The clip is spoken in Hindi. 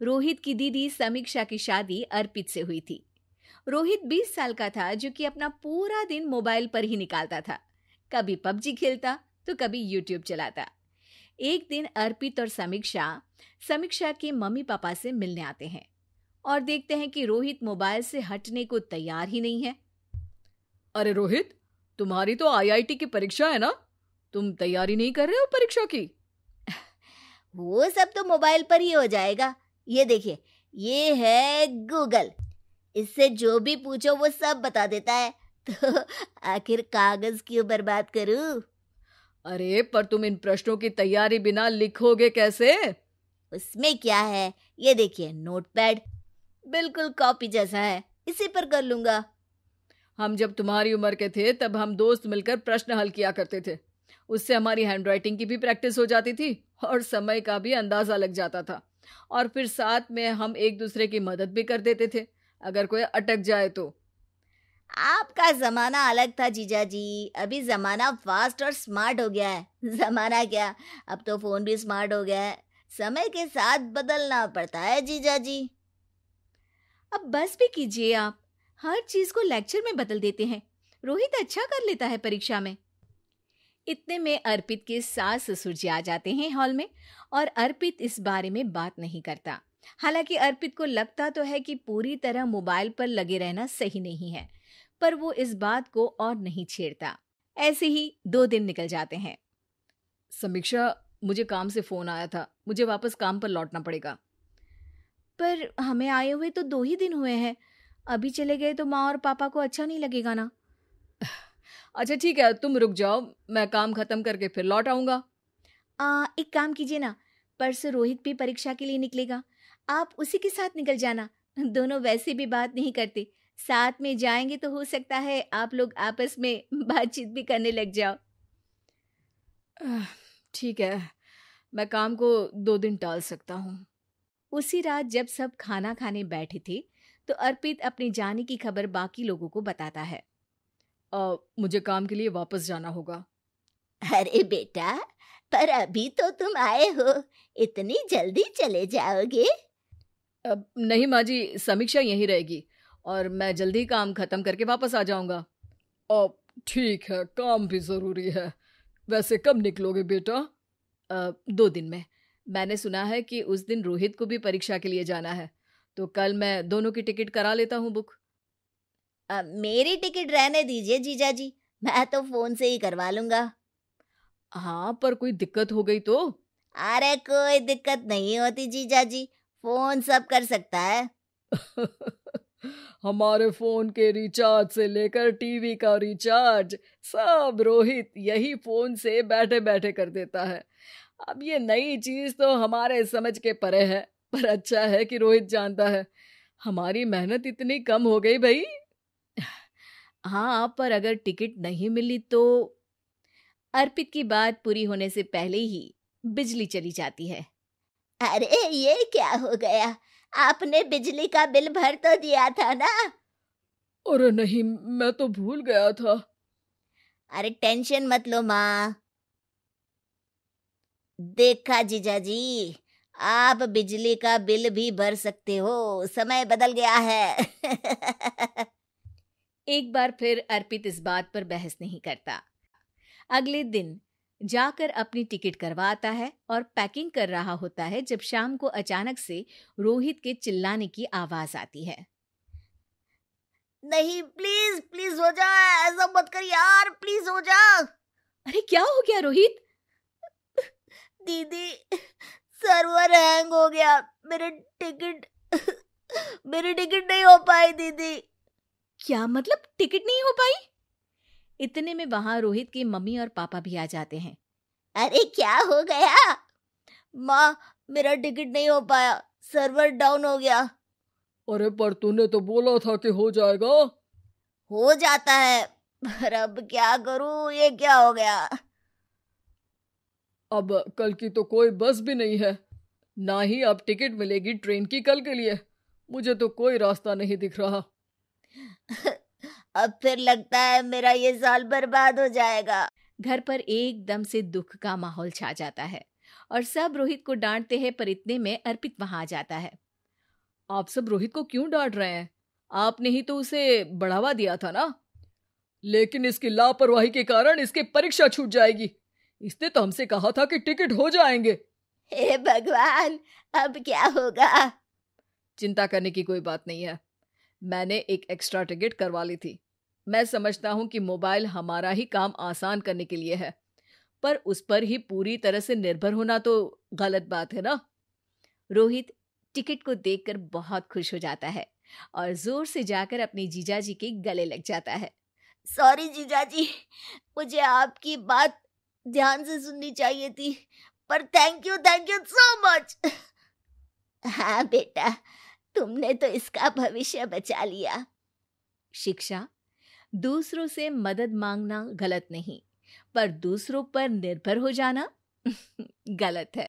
रोहित की दीदी समीक्षा की शादी अर्पित से हुई थी। रोहित 20 साल का था, जो कि अपना पूरा दिन मोबाइल पर ही निकालता था। कभी पबजी खेलता तो कभी यूट्यूब चलाता। एक दिन अर्पित और समीक्षा समीक्षा के मम्मी पापा से मिलने आते हैं और देखते हैं कि रोहित मोबाइल से हटने को तैयार ही नहीं है। अरे रोहित, तुम्हारी तो आईआईटी की परीक्षा है ना? तुम तैयारी नहीं कर रहे हो परीक्षा की? वो सब तो मोबाइल पर ही हो जाएगा। ये देखिए, ये है गूगल। इससे जो भी पूछो वो सब बता देता है। तो आखिर कागज क्यों बर्बाद करूं? अरे पर तुम इन प्रश्नों की तैयारी बिना लिखोगे कैसे? उसमें क्या है, ये देखिए नोटपैड, बिल्कुल कॉपी जैसा है, इसी पर कर लूंगा। हम जब तुम्हारी उम्र के थे तब हम दोस्त मिलकर प्रश्न हल किया करते थे। उससे हमारी हैंडराइटिंग की भी प्रैक्टिस हो जाती थी और समय का भी अंदाजा लग जाता था। और फिर साथ में हम एक दूसरे की मदद भी कर देते थे अगर कोई अटक जाए तो। आपका जमाना अलग था जीजा जी, अभी जमाना फास्ट और स्मार्ट हो गया है। जमाना क्या, अब तो फोन भी स्मार्ट हो गया है। समय के साथ बदलना पड़ता है जीजा जी। अब बस भी कीजिए, आप हर चीज को लेक्चर में बदल देते हैं। रोहित अच्छा कर लेता है परीक्षा में। इतने में अर्पित के सास ससुर जी आ जाते हैं हॉल में और अर्पित इस बारे में बात नहीं करता। हालांकि अर्पित को लगता तो है कि पूरी तरह मोबाइल पर लगे रहना सही नहीं है, पर वो इस बात को और नहीं छेड़ता। ऐसे ही 2 दिन निकल जाते हैं। समीक्षा, मुझे काम से फोन आया था, मुझे वापस काम पर लौटना पड़ेगा। पर हमें आए हुए तो 2 ही दिन हुए हैं, अभी चले गए तो माँ और पापा को अच्छा नहीं लगेगा ना। अच्छा ठीक है, तुम रुक जाओ, मैं काम खत्म करके फिर लौट आऊंगा। एक काम कीजिए ना, परसों रोहित भी परीक्षा के लिए निकलेगा, आप उसी के साथ निकल जाना। दोनों वैसे भी बात नहीं करते, साथ में जाएंगे तो हो सकता है आप लोग आपस में बातचीत भी करने लग जाओ। ठीक है, मैं काम को 2 दिन टाल सकता हूँ। उसी रात जब सब खाना खाने बैठे थे तो अर्पित अपने जाने की खबर बाकी लोगों को बताता है। मुझे काम के लिए वापस जाना होगा। अरे बेटा, पर अभी तो तुम आए हो, इतनी जल्दी चले जाओगे? नहीं माँ जी, समीक्षा यहीं रहेगी और मैं जल्दी काम खत्म करके वापस आ जाऊंगा। ठीक है, काम भी जरूरी है। वैसे कब निकलोगे बेटा? 2 दिन में। मैंने सुना है कि उस दिन रोहित को भी परीक्षा के लिए जाना है, तो कल मैं दोनों की टिकट करा लेता हूँ बुक। मेरी टिकट रहने दीजिए जीजा जी, मैं तो फोन से ही करवा लूंगा। हाँ, पर कोई दिक्कत हो गई तो? अरे कोई दिक्कत नहीं होती जीजा जी, फोन सब कर सकता है। हमारे फोन के रिचार्ज से लेकर टीवी का रिचार्ज सब रोहित यही फोन से बैठे बैठे कर देता है। अब ये नई चीज तो हमारे समझ के परे है, पर अच्छा है कि रोहित जानता है। हमारी मेहनत इतनी कम हो गई भाई। हाँ, पर अगर टिकट नहीं मिली तो? अर्पित की बात पूरी होने से पहले ही बिजली चली जाती है। अरे ये क्या हो गया, आपने बिजली का बिल भर तो दिया था ना? अरे नहीं, मैं तो भूल गया था। अरे टेंशन मत लो माँ। देखा जीजा जी, आप बिजली का बिल भी भर सकते हो, समय बदल गया है। एक बार फिर अर्पित इस बात पर बहस नहीं करता। अगले दिन जाकर अपनी टिकट करवाता है और पैकिंग कर रहा होता है जब शाम को अचानक से रोहित के चिल्लाने की आवाज आती है। नहीं, प्लीज प्लीज हो जा, ऐसा मत कर यार, प्लीज हो जा। अरे क्या हो गया रोहित? दीदी, सर्वर हैंग हो गया, मेरी टिकट नहीं हो पाई दीदी। क्या मतलब टिकट नहीं हो पाई? इतने में वहां रोहित के मम्मी और पापा भी आ जाते हैं। अरे क्या हो गया? माँ, मेरा टिकट नहीं हो पाया, सर्वर डाउन हो गया। अरे पर तूने तो बोला था कि हो जाएगा। हो जाता है, पर अब क्या करूं, ये क्या हो गया? अब कल की तो कोई बस भी नहीं है, ना ही अब टिकट मिलेगी ट्रेन की कल के लिए। मुझे तो कोई रास्ता नहीं दिख रहा। अब फिर लगता है मेरा ये साल बर्बाद हो जाएगा। घर पर एकदम से दुख का माहौल छा जाता है और सब रोहित को डांटते हैं, पर इतने में अर्पित वहां आ जाता है। आप सब रोहित को क्यों डांट रहे हैं? आपने ही तो उसे बढ़ावा दिया था ना। लेकिन इसकी लापरवाही के कारण इसकी परीक्षा छूट जाएगी। इसने तो हमसे कहा था कि टिकट हो जाएंगे। हे भगवान, अब क्या होगा? चिंता करने की कोई बात नहीं है। मैंने एक एक्स्ट्रा टिकट करवा ली थी। मैं समझता हूँ कि मोबाइल हमारा ही काम आसान करने के लिए है, पर उस पर ही पूरी तरह से निर्भर होना तो गलत बात है ना। रोहित टिकट को देखकर बहुत खुश हो जाता है और जोर से जाकर अपने जीजाजी के गले लग जाता है। सॉरी जीजाजी, मुझे आपकी बात ध्यान से सुननी चाहिए थी, पर थैंक यू सो मच। हाँ बेटा, तुमने तो इसका भविष्य बचा लिया। शिक्षा, दूसरों से मदद मांगना गलत नहीं, पर दूसरों पर निर्भर हो जाना गलत है।